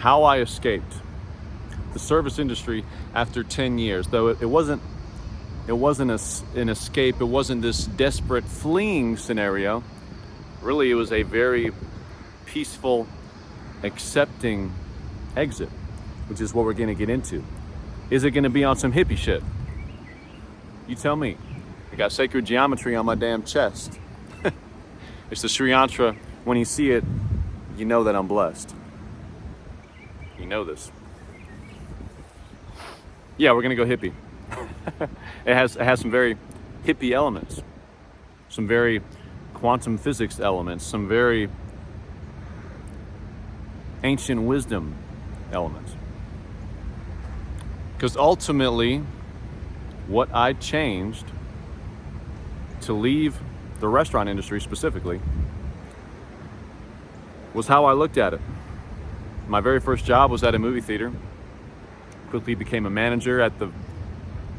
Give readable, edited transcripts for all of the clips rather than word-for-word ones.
how I escaped the service industry after 10 years, though it wasn't an escape. It wasn't this desperate fleeing scenario. Really, it was a very peaceful, accepting exit, which is what we're going to get into. Is it going to be on some hippie shit? You tell me. I got sacred geometry on my damn chest. It's the Shriantra. When you see it, you know that I'm blessed. You know this. Yeah, we're gonna go hippie. It has some very hippie elements, some very quantum physics elements, some very ancient wisdom elements. Because ultimately, what I changed to leave the restaurant industry specifically was how I looked at it. My very first job was at a movie theater. Quickly became a manager at the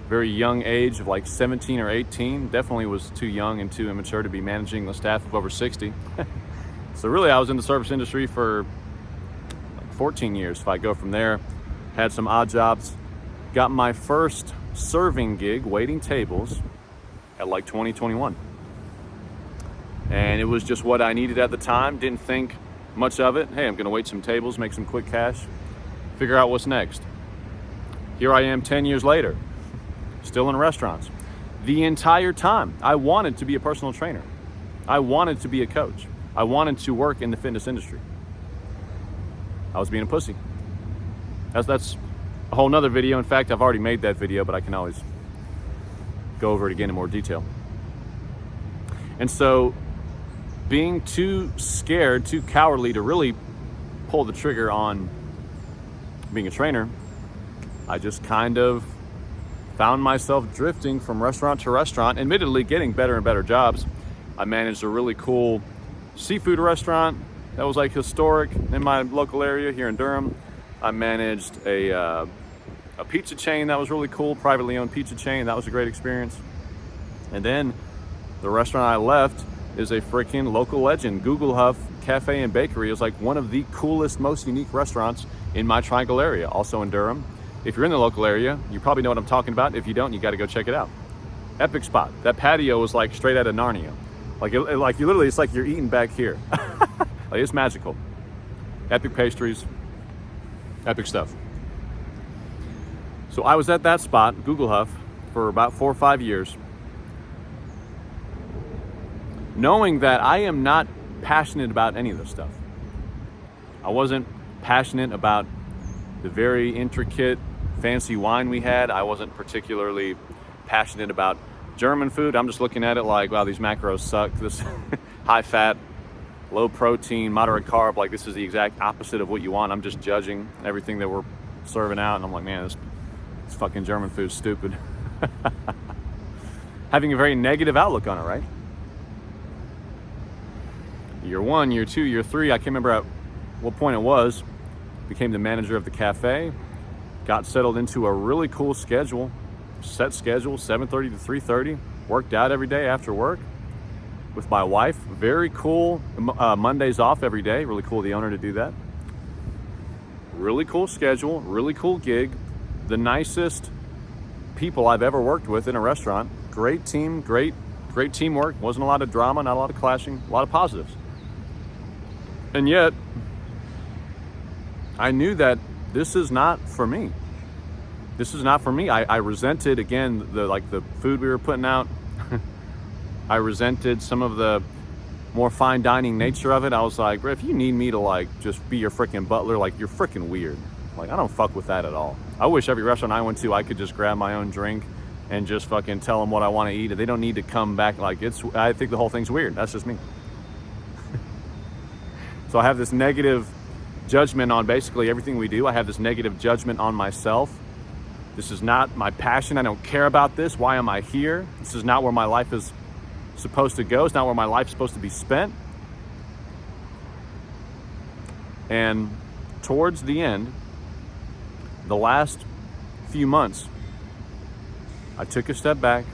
very young age of like 17 or 18. Definitely was too young and too immature to be managing the staff of over 60. So really I was in the service industry for like 14 years if I go from there. Had some odd jobs. Got my first serving gig waiting tables at like 2021. And it was just what I needed at the time. Didn't think much of it. Hey, I'm gonna wait some tables, make some quick cash, figure out what's next. Here I am 10 years later, still in restaurants. The entire time, I wanted to be a personal trainer. I wanted to be a coach. I wanted to work in the fitness industry. I was being a pussy. That's a whole nother video. In fact, I've already made that video, but I can always go over it again in more detail. And so, being too scared, too cowardly to really pull the trigger on being a trainer, I just kind of found myself drifting from restaurant to restaurant, admittedly getting better and better jobs. I managed a really cool seafood restaurant that was like historic in my local area here in Durham. I managed a pizza chain that was really cool, privately owned pizza chain. That was a great experience. And then the restaurant I left is a freaking local legend. Google Huff Cafe and Bakery is like one of the coolest, most unique restaurants in my triangle area, also in Durham. If you're in the local area, you probably know what I'm talking about. If you don't, you got to go check it out. Epic spot. That patio was like straight out of Narnia. Like you literally, it's like you're eating back here. Like it's magical. Epic pastries, epic stuff. So I was at that spot, Google Huff, for about 4 or 5 years, knowing that I am not passionate about any of this stuff. I wasn't passionate about the very intricate, fancy wine we had. I wasn't particularly passionate about German food. I'm just looking at it like, wow, these macros suck. This high fat, low protein, moderate carb, like this is the exact opposite of what you want. I'm just judging everything that we're serving out, and I'm like, man, this fucking German food's stupid. Having a very negative outlook on it, right? Year 1, year 2, year 3, I can't remember at what point it was, became the manager of the cafe, got settled into a really cool schedule, set schedule, 7:30 to 3:30, worked out every day after work with my wife. Very cool. Mondays off every day. Really cool of the owner to do that. Really cool schedule, really cool gig. The nicest people I've ever worked with in a restaurant. Great team, great teamwork. Wasn't a lot of drama, not a lot of clashing, a lot of positives. And yet, I knew that this is not for me. This is not for me. I resented, again, the food we were putting out. I resented some of the more fine dining nature of it. I was like, bro, if you need me to like just be your freaking butler, like you're freaking weird. Like I don't fuck with that at all. I wish every restaurant I went to, I could just grab my own drink and just fucking tell them what I want to eat. They don't need to come back like I think the whole thing's weird. That's just me. So I have this negative judgment on basically everything we do. I have this negative judgment on myself. This is not my passion. I don't care about this. Why am I here? This is not where my life is supposed to go. It's not where my life's supposed to be spent. And towards the end, the last few months, I took a step back.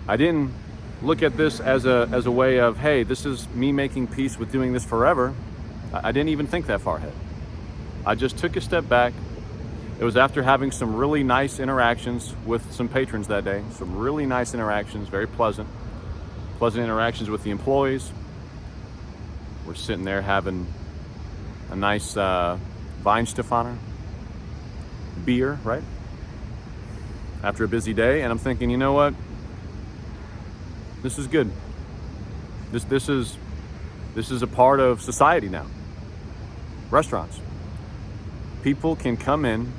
I didn't look at this as a way of, hey, this is me making peace with doing this forever. I didn't even think that far ahead. I just took a step back. It was after having some really nice interactions with some patrons that day, some really nice interactions, very pleasant interactions with the employees. We're sitting there having a nice Weinstefaner beer, right? After a busy day, and I'm thinking, you know what? This is good. This is a part of society now. Restaurants. People can come in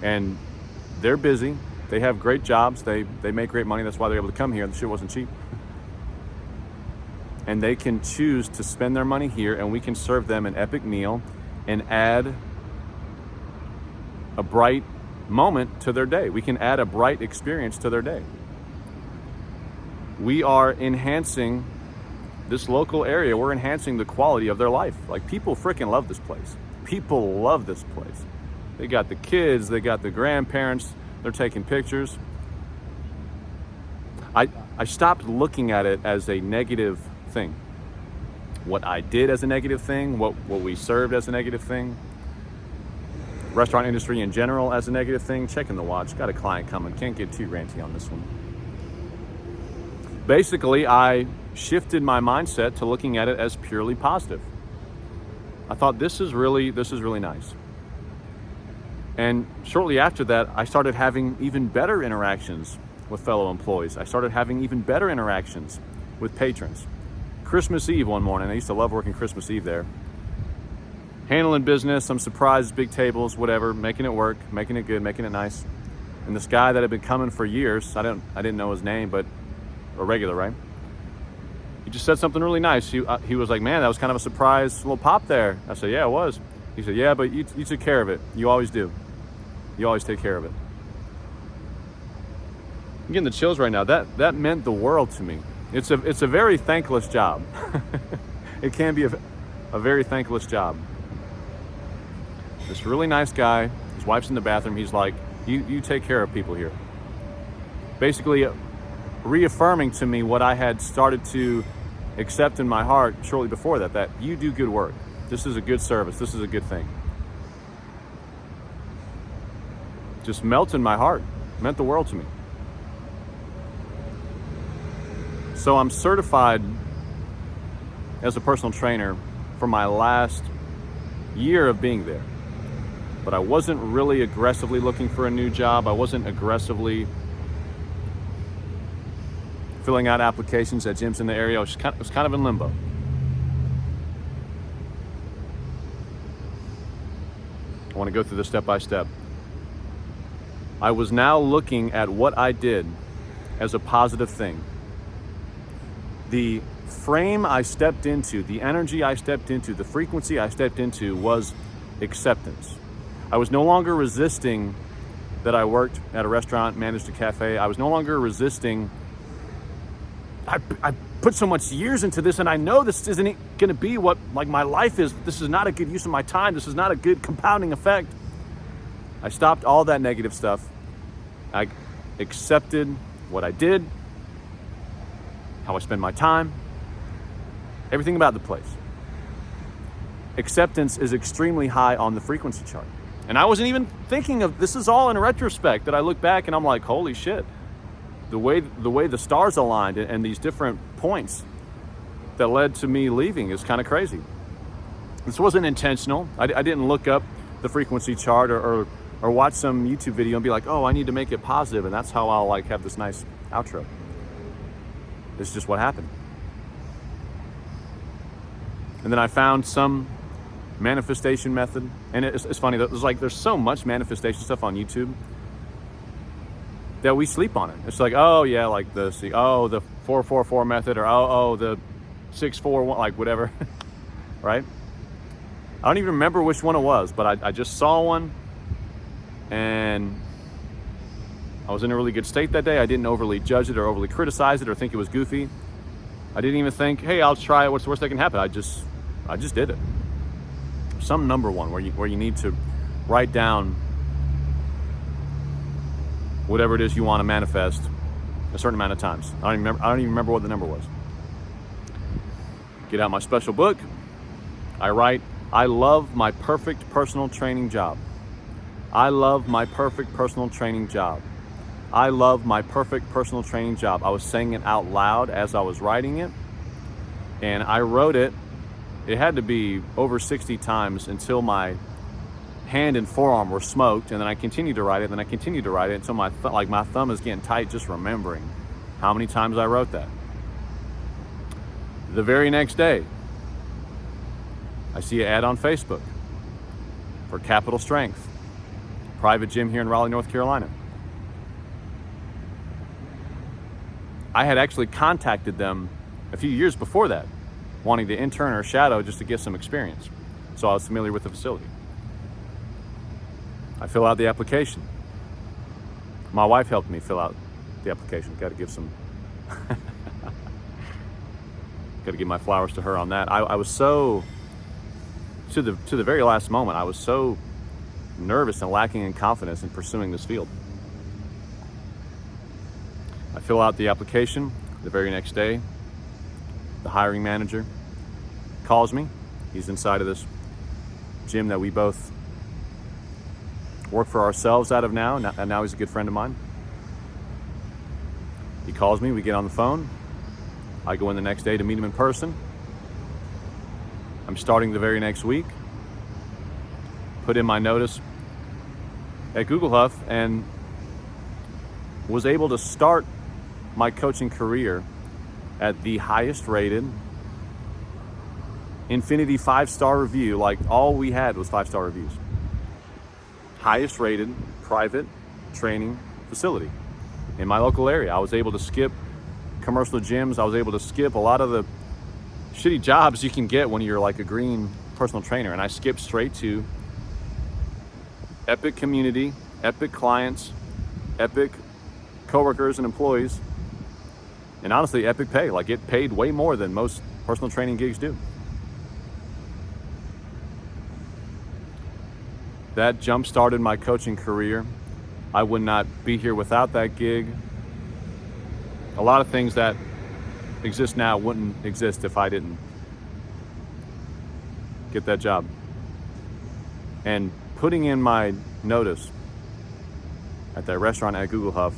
and they're busy. They have great jobs. They make great money. That's why they're able to come here. The shit wasn't cheap. And they can choose to spend their money here, and we can serve them an epic meal and add a bright moment to their day. We can add a bright experience to their day. We are enhancing this local area. We're enhancing the quality of their life. Like, people freaking love this place. People love this place. They got the kids, they got the grandparents, they're taking pictures. I stopped looking at it as a negative thing. What I did as a negative thing, what we served as a negative thing, restaurant industry in general as a negative thing. Checking the watch, got a client coming, can't get too ranty on this one. Basically, I shifted my mindset to looking at it as purely positive. I thought, this is really nice. And shortly after that, I started having even better interactions with fellow employees. I started having even better interactions with patrons. Christmas Eve one morning, I used to love working Christmas Eve there. Handling business, some surprises, big tables, whatever, making it work, making it good, making it nice. And this guy that had been coming for years, I didn't know his name, but a regular, right? He just said something really nice. He was like, man, that was kind of a surprise little pop there. I said, yeah, it was. He said, yeah, but you took care of it. You always do. You always take care of it. I'm getting the chills right now. That meant the world to me. It's a very thankless job. It can be a very thankless job. This really nice guy, his wife's in the bathroom. He's like, you take care of people here. Basically, reaffirming to me what I had started to accept in my heart shortly before that you do good work. This is a good service. This is a good thing. Just melted my heart. Meant the world to me. So I'm certified as a personal trainer for my last year of being there. But I wasn't really aggressively looking for a new job. I wasn't aggressively filling out applications at gyms in the area. I was kind of in limbo. I want to go through this step by step. I was now looking at what I did as a positive thing. The frame I stepped into, the energy I stepped into, the frequency I stepped into was acceptance. I was no longer resisting that I worked at a restaurant, managed a cafe. I was no longer resisting. I put so much years into this, and I know this isn't going to be what like my life is. This is not a good use of my time. This is not a good compounding effect. I stopped all that negative stuff. I accepted what I did, how I spend my time, everything about the place. Acceptance is extremely high on the frequency chart. And I wasn't even thinking of, this is all in retrospect that I look back and I'm like, holy shit. The way the stars aligned and these different points that led to me leaving is kind of crazy. This wasn't intentional. I didn't look up the frequency chart or watch some YouTube video and be like, oh, I need to make it positive, and that's how I'll like have this nice outro. It's just what happened. And then I found some manifestation method, and it's funny that there's so much manifestation stuff on YouTube that we sleep on it. It's like, oh yeah, like the 444 method, or the 641, like whatever, right? I don't even remember which one it was, but I just saw one, and I was in a really good state that day. I didn't overly judge it or overly criticize it or think it was goofy. I didn't even think, hey, I'll try it. What's the worst that can happen? I just did it. Some number one where you need to write down whatever it is you want to manifest a certain amount of times. I don't even remember what the number was. Get out my special book. I write I love my perfect personal training job. I love my perfect personal training job. I love my perfect personal training job. I was saying it out loud as I was writing it, and I wrote it. It had to be over 60 times until my hand and forearm were smoked, and then I continued to write it, and then I continued to write it until my thumb is getting tight just remembering how many times I wrote that. The very next day, I see an ad on Facebook for Capital Strength, private gym here in Raleigh, North Carolina. I had actually contacted them a few years before that, wanting to intern or shadow just to get some experience. So I was familiar with the facility. I fill out the application. My wife helped me fill out the application. Got to give my flowers to her on that. I was so, to the very last moment, I was so nervous and lacking in confidence in pursuing this field. I fill out the application. The very next day, the hiring manager calls me. He's inside of this gym that we both work for ourselves out of now, and now he's a good friend of mine. He calls me, we get on the phone. I go in the next day to meet him in person. I'm starting the very next week. Put in my notice at Google Huff and was able to start my coaching career at the highest rated Infinity 5-star review. Like, all we had was 5-star reviews. Highest rated private training facility in my local area. I was able to skip commercial gyms. I was able to skip a lot of the shitty jobs you can get when you're like a green personal trainer. And I skipped straight to epic community, epic clients, epic coworkers and employees, and honestly, epic pay. Like, it paid way more than most personal training gigs do. That jump-started my coaching career. I would not be here without that gig. A lot of things that exist now wouldn't exist if I didn't get that job. And putting in my notice at that restaurant at Google Huff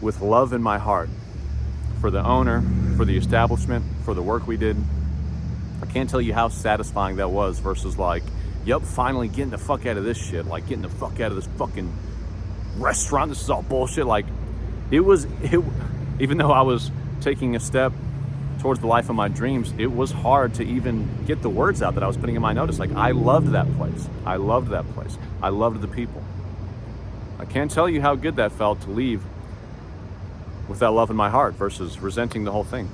with love in my heart for the owner, for the establishment, for the work we did, I can't tell you how satisfying that was versus like, yep, finally getting the fuck out of this shit, like getting the fuck out of this fucking restaurant. This is all bullshit. Like, even though I was taking a step towards the life of my dreams, it was hard to even get the words out that I was putting in my notice. Like, I loved that place. I loved that place. I loved the people. I can't tell you how good that felt to leave with that love in my heart versus resenting the whole thing.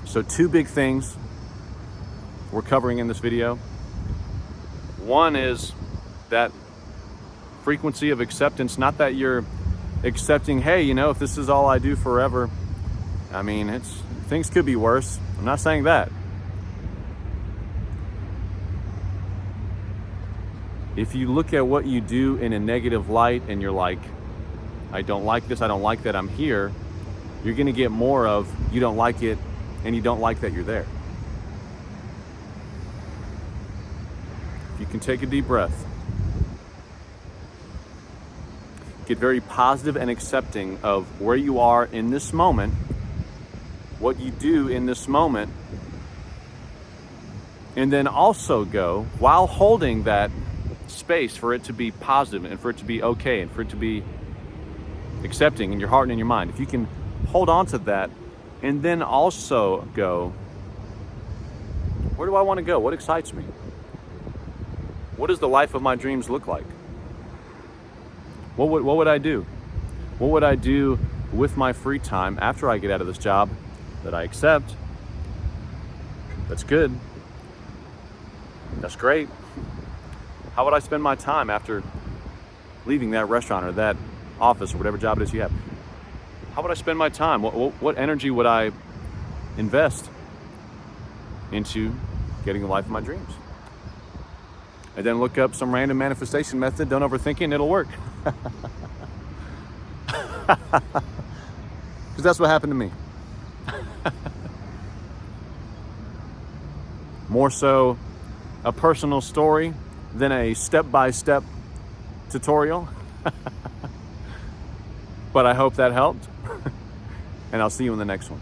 So 2 big things we're covering in this video. One is that frequency of acceptance, not that you're accepting, hey, you know, if this is all I do forever, I mean, things could be worse. I'm not saying that. If you look at what you do in a negative light and you're like, I don't like this, I don't like that I'm here, you're gonna get more of, you don't like it and you don't like that you're there. If you can take a deep breath, get very positive and accepting of where you are in this moment, what you do in this moment, and then also go, while holding that space for it to be positive and for it to be okay and for it to be accepting in your heart and in your mind. If you can hold on to that and then also go, where do I want to go? What excites me? What does the life of my dreams look like? What would I do? What would I do with my free time after I get out of this job that I accept? That's good. That's great. How would I spend my time after leaving that restaurant or that office or whatever job it is you have? How would I spend my time? What energy would I invest into getting the life of my dreams? And then look up some random manifestation method. Don't overthink it, and it'll work. Because that's what happened to me. More so a personal story than a step-by-step tutorial. But I hope that helped. And I'll see you in the next one.